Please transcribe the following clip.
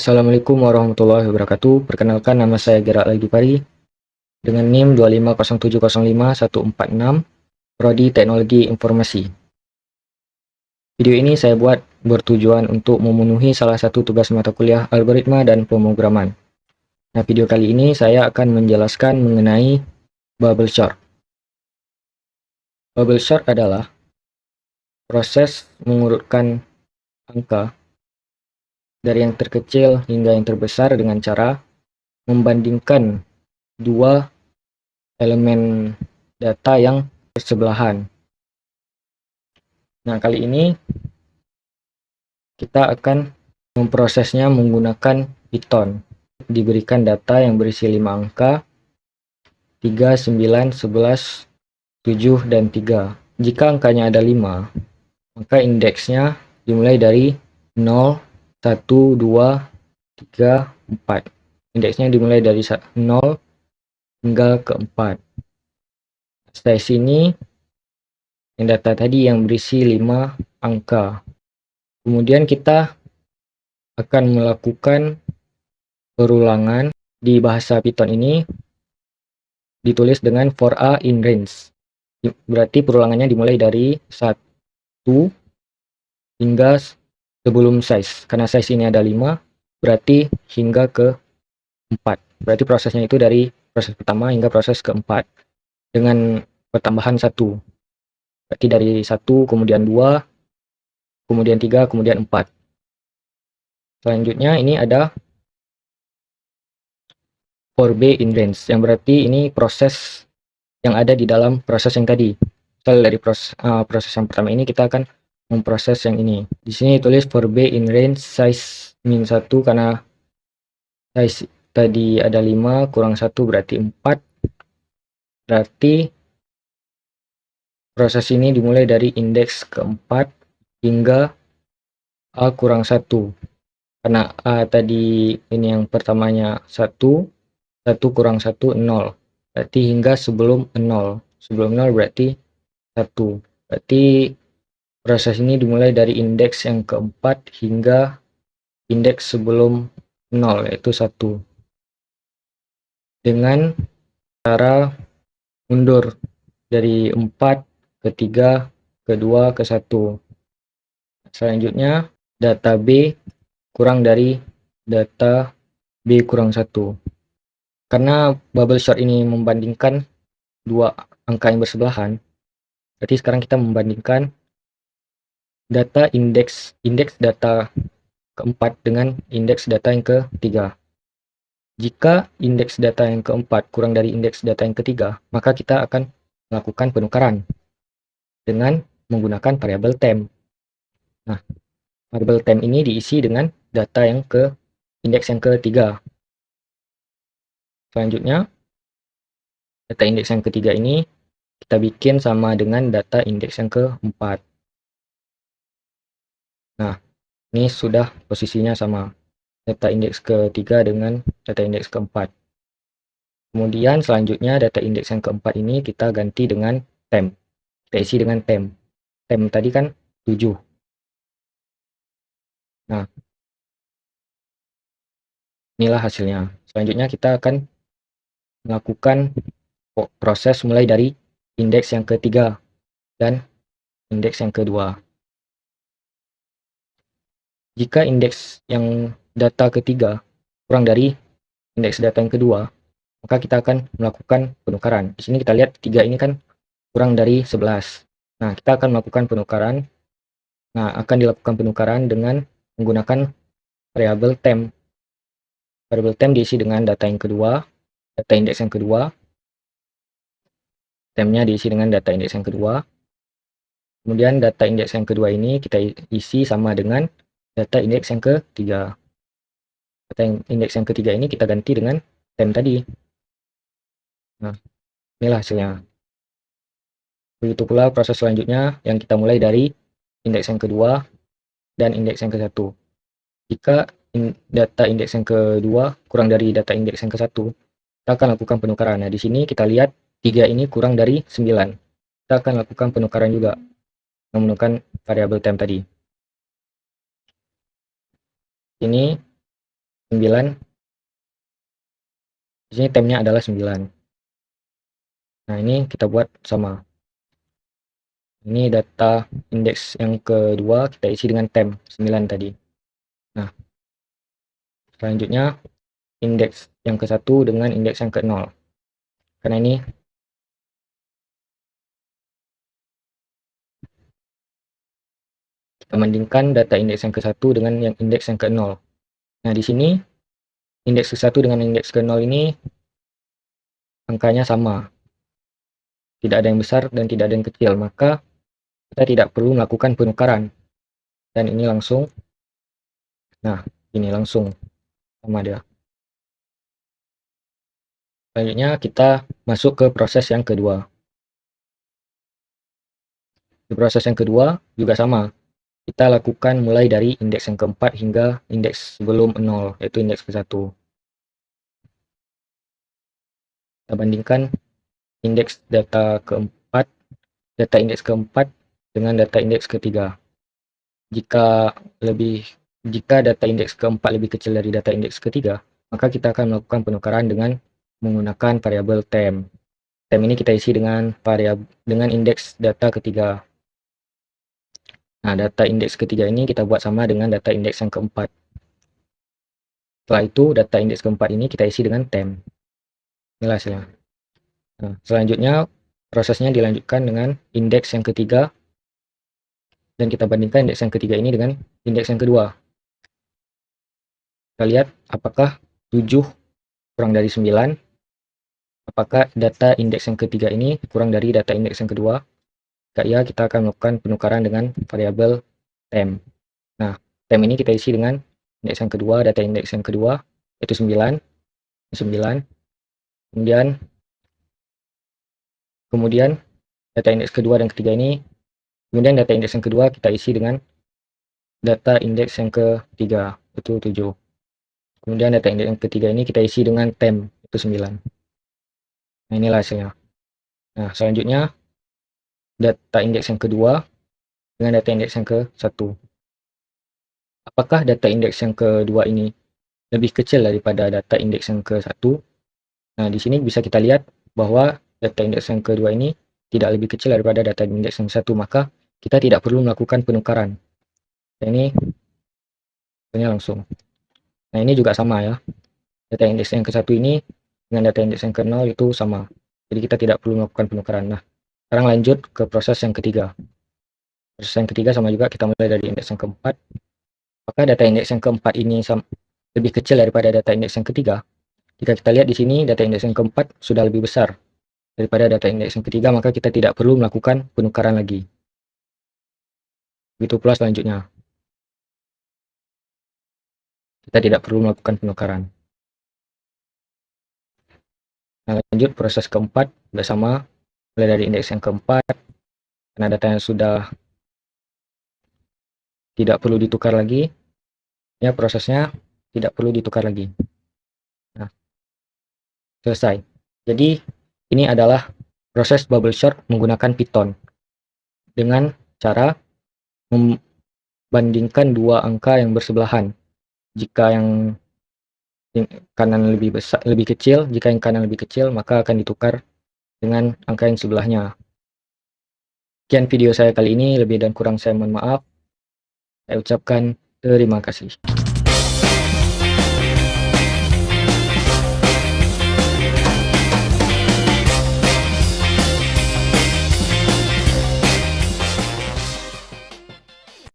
Assalamualaikum warahmatullahi wabarakatuh. Perkenalkan, nama saya Gerak Laidupari dengan NIM 250705146, Prodi Teknologi Informasi. Video ini saya buat bertujuan untuk memenuhi salah satu tugas mata kuliah algoritma dan pemrograman. Nah, video kali ini saya akan menjelaskan mengenai bubble sort. Bubble sort adalah proses mengurutkan angka dari yang terkecil hingga yang terbesar dengan cara membandingkan dua elemen data yang bersebelahan. Nah, kali ini kita akan memprosesnya menggunakan Python. Diberikan data yang berisi 5 angka, 3, 9, 11, 7, dan 3. Jika angkanya ada 5, maka indeksnya dimulai dari 0, 1, 2, 3, 4. Indeksnya dimulai dari 0 hingga ke 4. Setelah sini, yang data tadi yang berisi 5 angka. Kemudian kita akan melakukan perulangan. Di bahasa Python ini ditulis dengan for a in range. Berarti perulangannya dimulai dari 1 hingga sebelum size. Karena size ini ada 5, berarti hingga ke 4. Berarti prosesnya itu dari proses pertama hingga proses keempat. Dengan pertambahan 1. Berarti dari 1, kemudian 2, kemudian 3, kemudian 4. Selanjutnya ini ada for b in range, yang berarti ini proses yang ada di dalam proses yang tadi. Misal dari proses yang pertama ini kita akan memproses yang ini. Di sini tulis for b in range size min 1 karena size tadi ada 5 kurang 1 berarti 4. Berarti proses ini dimulai dari indeks keempat hingga A kurang 1. Karena A tadi ini yang pertamanya 1, 1 kurang 1, 0. Berarti hingga sebelum 0. Sebelum 0 berarti 1. Berarti proses ini dimulai dari indeks yang keempat hingga indeks sebelum 0, yaitu 1. Dengan cara mundur dari 4 ke 3 ke 2 ke 1. Selanjutnya data B kurang dari data B kurang 1. Karena bubble sort ini membandingkan dua angka yang bersebelahan, berarti sekarang kita membandingkan data indeks data keempat dengan indeks data yang ketiga. Jika indeks data yang keempat kurang dari indeks data yang ketiga, maka kita akan melakukan penukaran dengan menggunakan variabel temp. Nah, variabel temp ini diisi dengan data yang ke indeks yang ketiga. Selanjutnya, data indeks yang ketiga ini kita bikin sama dengan data indeks yang keempat. Nah, ini sudah posisinya sama. Data indeks ketiga dengan data indeks keempat. Kemudian selanjutnya data indeks yang keempat ini kita ganti dengan temp. Kita isi dengan temp. Temp tadi kan 7. Nah, inilah hasilnya. Selanjutnya kita akan melakukan proses mulai dari indeks yang ketiga dan indeks yang kedua. Jika indeks yang data ketiga kurang dari indeks data yang kedua, maka kita akan melakukan penukaran. Di sini kita lihat 3 ini kan kurang dari 11. Nah, kita akan melakukan penukaran. Nah, akan dilakukan penukaran dengan menggunakan variabel temp. Variabel temp diisi dengan data yang kedua, data indeks yang kedua. Tempnya diisi dengan data indeks yang kedua. Kemudian data indeks yang kedua ini kita isi sama dengan data indeks yang ketiga. Data indeks yang ketiga ini kita ganti dengan temp tadi. Nah, inilah hasilnya. Begitu pula proses selanjutnya yang kita mulai dari indeks yang kedua dan indeks yang ke-1. Jika data indeks yang kedua kurang dari data indeks yang ke-1, kita akan lakukan penukaran. Nah, di sini kita lihat 3 ini kurang dari 9. Kita akan lakukan penukaran juga menggunakan variabel temp tadi. Ini 9. Di sini temnya adalah 9. Nah, ini kita buat sama. Ini data indeks yang kedua kita isi dengan tem 9 tadi. Nah, selanjutnya indeks yang ke-1 dengan indeks yang ke-0. Karena ini kita bandingkan data indeks yang ke-1 dengan yang indeks yang ke-0. Nah, di sini indeks ke-1 dengan indeks ke-0 ini angkanya sama. Tidak ada yang besar dan tidak ada yang kecil, maka kita tidak perlu melakukan penukaran. Dan ini langsung, nah ini langsung sama dia. Selanjutnya kita masuk ke proses yang kedua. Di proses yang kedua juga sama. Kita lakukan mulai dari indeks yang keempat hingga indeks sebelum 0, yaitu indeks ke-1. Kita bandingkan indeks data keempat, data indeks keempat dengan data indeks ketiga. Jika data indeks keempat lebih kecil dari data indeks ketiga, maka kita akan melakukan penukaran dengan menggunakan variabel tem. Tem ini kita isi dengan indeks data ketiga. Nah, data indeks ketiga ini kita buat sama dengan data indeks yang keempat. Setelah itu, data indeks keempat ini kita isi dengan tem. Inilah hasilnya. Nah, selanjutnya, prosesnya dilanjutkan dengan indeks yang ketiga, dan kita bandingkan indeks yang ketiga ini dengan indeks yang kedua. Kita lihat apakah 7 kurang dari 9, apakah data indeks yang ketiga ini kurang dari data indeks yang kedua. Jika iya, kita akan melakukan penukaran dengan variabel tem. Nah, tem ini kita isi dengan indeks yang kedua, data indeks yang kedua, yaitu 9, kemudian data indeks kedua dan ketiga ini, kemudian data indeks yang kedua kita isi dengan data indeks yang ketiga, yaitu 7. Kemudian data indeks yang ketiga ini kita isi dengan tem, yaitu 9. Nah, inilah hasilnya. Nah, selanjutnya data indeks yang kedua dengan data indeks yang ke-1. Apakah data indeks yang kedua ini lebih kecil daripada data indeks yang ke-1? Nah, di sini bisa kita lihat bahwa data indeks yang kedua ini tidak lebih kecil daripada data indeks yang ke-1, maka kita tidak perlu melakukan penukaran. Nah, ini langsung. Nah, ini juga sama ya. Data indeks yang ke-1 ini dengan data indeks yang ke-0 itu sama. Jadi kita tidak perlu melakukan penukaran. Nah, sekarang lanjut ke proses yang ketiga. Proses yang ketiga sama juga, kita mulai dari indeks yang keempat. Apakah data indeks yang keempat ini lebih kecil daripada data indeks yang ketiga? Jika kita lihat di sini, data indeks yang keempat sudah lebih besar daripada data indeks yang ketiga, maka kita tidak perlu melakukan penukaran lagi. Begitu pula selanjutnya. Kita tidak perlu melakukan penukaran. Nah, lanjut proses keempat, juga sama. Mulai dari indeks yang keempat, karena datanya sudah tidak perlu ditukar lagi, ya prosesnya tidak perlu ditukar lagi. Nah, selesai. Jadi, ini adalah proses bubble sort menggunakan Python dengan cara membandingkan dua angka yang bersebelahan. Jika yang kanan lebih kecil, jika yang kanan lebih kecil, maka akan ditukar dengan angka yang sebelahnya. Sekian video saya kali ini, lebih dan kurang saya mohon maaf. Saya ucapkan terima kasih.